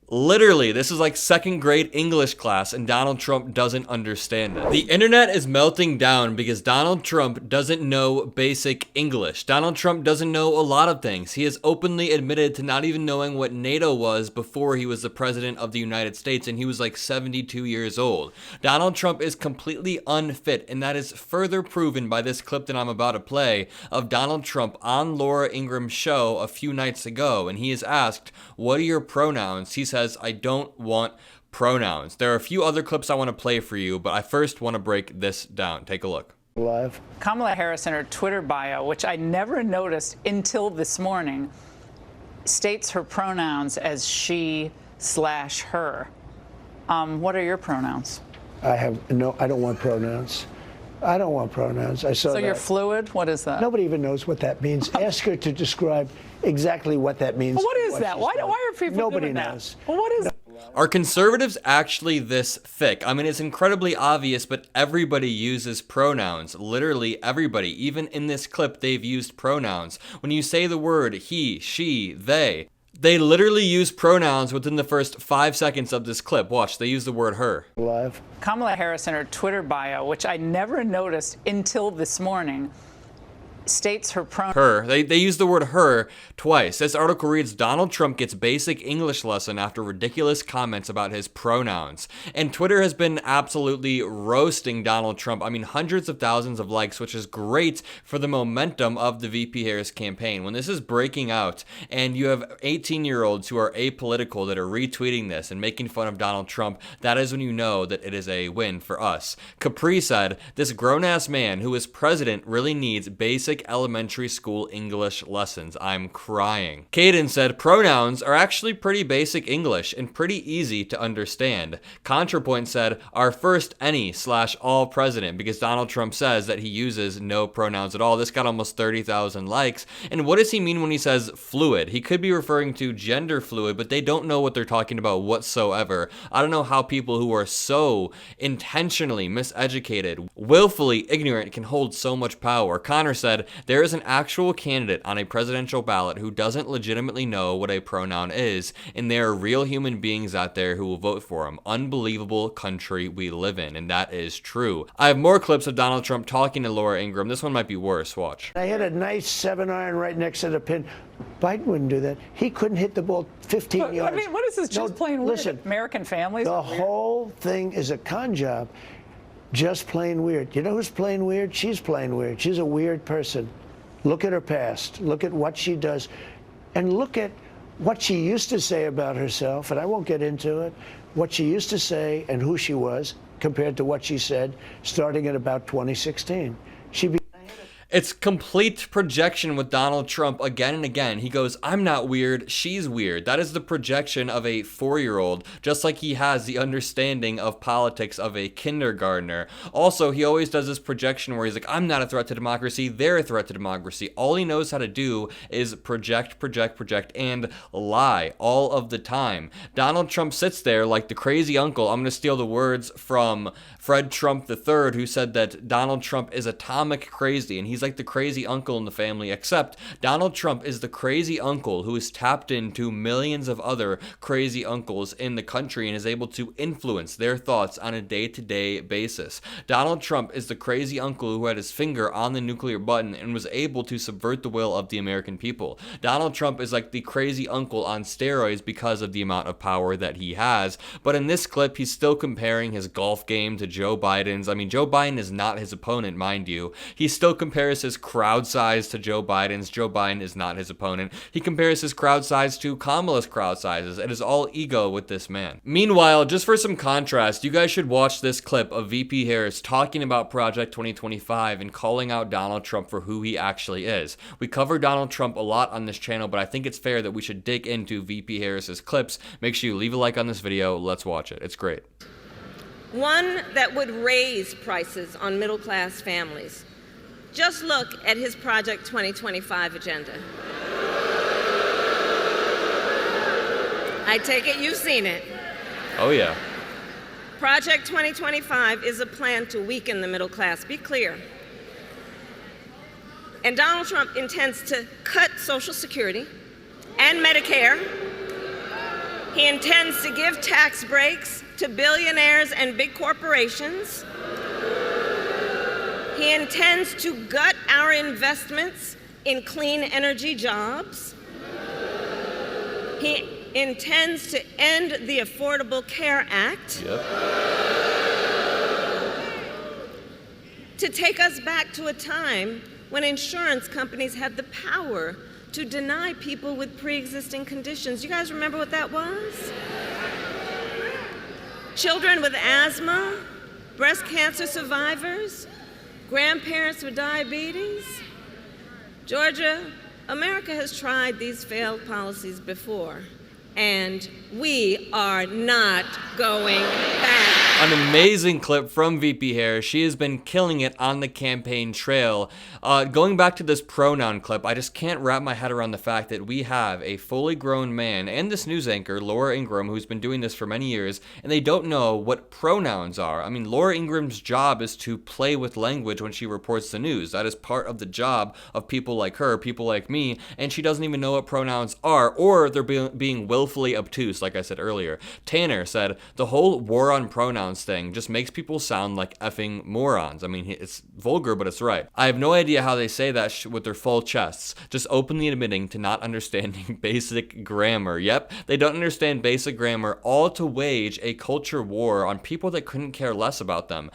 Literally, this is like second grade English class and Donald Trump doesn't understand it. The internet is melting down because Donald Trump doesn't know basic English. Donald Trump doesn't know a lot of things. He has openly admitted to not even knowing what NATO was before he was the president of the United States, and he was like 72 years old. Donald Trump is completely unfit, and that is further proven by this clip that I'm about to play of Donald Trump on Laura Ingraham's show a few nights ago, and he is asked, "What are your pronouns?" He says, "I don't want pronouns." There are a few other clips I want to play for you, but I first want to break this down. Take a look. Live. Kamala Harris in her Twitter bio, which I never noticed until this morning, states her pronouns as she/her. What are your pronouns? I don't want pronouns. I don't want pronouns. I saw So that. you're fluid? What is that? Nobody even knows what that means. Ask her to describe exactly what that means. Well, what is that? Why are people Nobody doing knows. that? Well, what is Are conservatives actually this thick? I mean, it's incredibly obvious, but everybody uses pronouns. Literally everybody. Even in this clip, they've used pronouns. When you say the word he, she, they literally use pronouns within the first 5 seconds of this clip. Watch, they use the word her. Live. Kamala Harris in her Twitter bio, which I never noticed until this morning, states her pronouns. Her. They use the word her twice. This article reads, Donald Trump gets basic English lesson after ridiculous comments about his pronouns. And Twitter has been absolutely roasting Donald Trump. I mean, hundreds of thousands of likes, which is great for the momentum of the VP Harris campaign. When this is breaking out and you have 18-year-olds who are apolitical that are retweeting this and making fun of Donald Trump, that is when you know that it is a win for us. Capri said, this grown-ass man who is president really needs basic elementary school English lessons. I'm crying. Caden said, pronouns are actually pretty basic English and pretty easy to understand. ContraPoint said, our first any/all president, because Donald Trump says that he uses no pronouns at all. This got almost 30,000 likes. And what does he mean when he says fluid? He could be referring to gender fluid, but they don't know what they're talking about whatsoever. I don't know how people who are so intentionally miseducated, willfully ignorant, can hold so much power. Connor said, there is an actual candidate on a presidential ballot who doesn't legitimately know what a pronoun is, and there are real human beings out there who will vote for him. Unbelievable country we live in, and that is true. I have more clips of Donald Trump talking to Laura Ingraham. This one might be worse. Watch. I had a nice 7-iron right next to the pin. Biden wouldn't do that. He couldn't hit the ball 15 yards. I mean, what is this just plain weird? Listen, American families? The whole thing is a con job. Just plain weird. You know who's plain weird? She's plain weird. She's a weird person. Look at her past. Look at what she does. And look at what she used to say about herself, and I won't get into it, what she used to say and who she was compared to what she said starting at about 2016. It's complete projection with Donald Trump again and again. He goes, I'm not weird, she's weird. That is the projection of a 4-year-old, just like he has the understanding of politics of a kindergartner. Also, he always does this projection where he's like, I'm not a threat to democracy, they're a threat to democracy. All he knows how to do is project, and lie all of the time. Donald Trump sits there like the crazy uncle. I'm going to steal the words from Fred Trump III, who said that Donald Trump is atomic crazy, and he's like the crazy uncle in the family, except Donald Trump is the crazy uncle who is tapped into millions of other crazy uncles in the country and is able to influence their thoughts on a day-to-day basis. Donald Trump is the crazy uncle who had his finger on the nuclear button and was able to subvert the will of the American people. Donald Trump is like the crazy uncle on steroids because of the amount of power that he has. But in this clip, he's still comparing his golf game to Joe Biden's. I mean, Joe Biden is not his opponent, mind you. He still compares his crowd size to Joe Biden's. Joe Biden is not his opponent. He compares his crowd size to Kamala's crowd sizes. It is all ego with this man. Meanwhile, just for some contrast, you guys should watch this clip of VP Harris talking about Project 2025 and calling out Donald Trump for who he actually is. We cover Donald Trump a lot on this channel, but I think it's fair that we should dig into VP Harris's clips. Make sure you leave a like on this video. Let's watch it. It's great. One that would raise prices on middle-class families. Just look at his Project 2025 agenda. I take it you've seen it. Oh, yeah. Project 2025 is a plan to weaken the middle class. Be clear. And Donald Trump intends to cut Social Security and Medicare. He intends to give tax breaks to billionaires and big corporations. He intends to gut our investments in clean energy jobs. He intends to end the Affordable Care Act. Yep. To take us back to a time when insurance companies had the power to deny people with pre-existing conditions. You guys remember what that was? Children with asthma, breast cancer survivors, grandparents with diabetes. Georgia, America has tried these failed policies before, and we are not going back. An amazing clip from VP Harris. She has been killing it on the campaign trail. Going back to this pronoun clip, I just can't wrap my head around the fact that we have a fully grown man and this news anchor, Laura Ingraham, who's been doing this for many years, and they don't know what pronouns are. I mean, Laura Ingraham's job is to play with language when she reports the news. That is part of the job of people like her, people like me, and she doesn't even know what pronouns are, or they're being willfully obtuse, like I said earlier. Tanner said, the whole war on pronouns thing just makes people sound like effing morons. I mean, it's vulgar, but it's right. I have no idea how they say that with their full chests, just openly admitting to not understanding basic grammar. Yep, they don't understand basic grammar, all to wage a culture war on people that couldn't care less about them.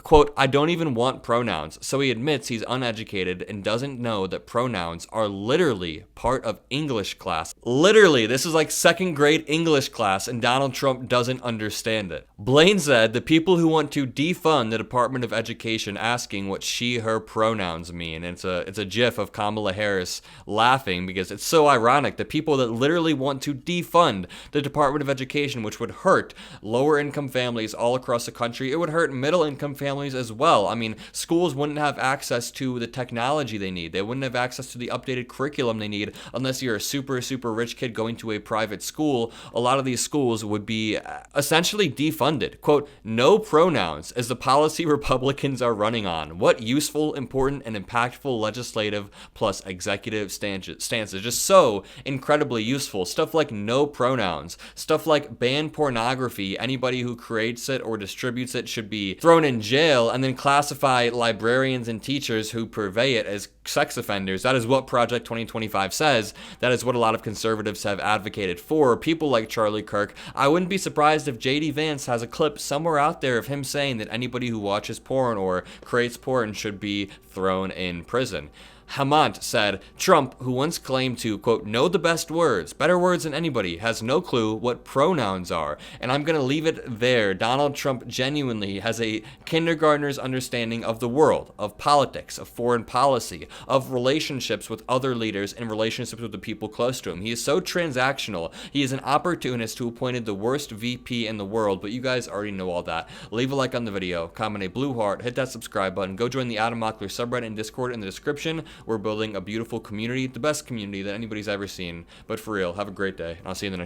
Quote, I don't even want pronouns. So he admits he's uneducated and doesn't know that pronouns are literally part of English class. Literally, this is like second grade English class, and Donald Trump doesn't understand it. Blaine said the people who want to defund the Department of Education asking what she, her pronouns mean. And it's a gif of Kamala Harris laughing because it's so ironic. The people that literally want to defund the Department of Education, which would hurt lower income families all across the country. It would hurt middle income families as well. I mean, schools wouldn't have access to the technology they need. They wouldn't have access to the updated curriculum they need unless you're a super, super rich kid going to a private school. A lot of these schools would be essentially defunded. Quote, no pronouns is the policy Republicans are running on. What useful, important, and impactful legislative plus executive stances. Just so incredibly useful. Stuff like no pronouns. Stuff like ban pornography. Anybody who creates it or distributes it should be thrown in jail, and then classify librarians and teachers who purvey it as sex offenders. That is what Project 2025 says. That is what a lot of conservatives have advocated for. People like Charlie Kirk. I wouldn't be surprised if JD Vance has a clip somewhere out there of him saying that anybody who watches porn or creates porn should be thrown in prison. Hamant said, Trump, who once claimed to, quote, know the best words, better words than anybody, has no clue what pronouns are. And I'm going to leave it there. Donald Trump genuinely has a kindergartner's understanding of the world, of politics, of foreign policy, of relationships with other leaders and relationships with the people close to him. He is so transactional. He is an opportunist who appointed the worst VP in the world, but you guys already know all that. Leave a like on the video, comment a blue heart, hit that subscribe button, go join the Adam Mockler subreddit and Discord in the description. We're building a beautiful community, the best community that anybody's ever seen. But for real, have a great day, and I'll see you in the next video.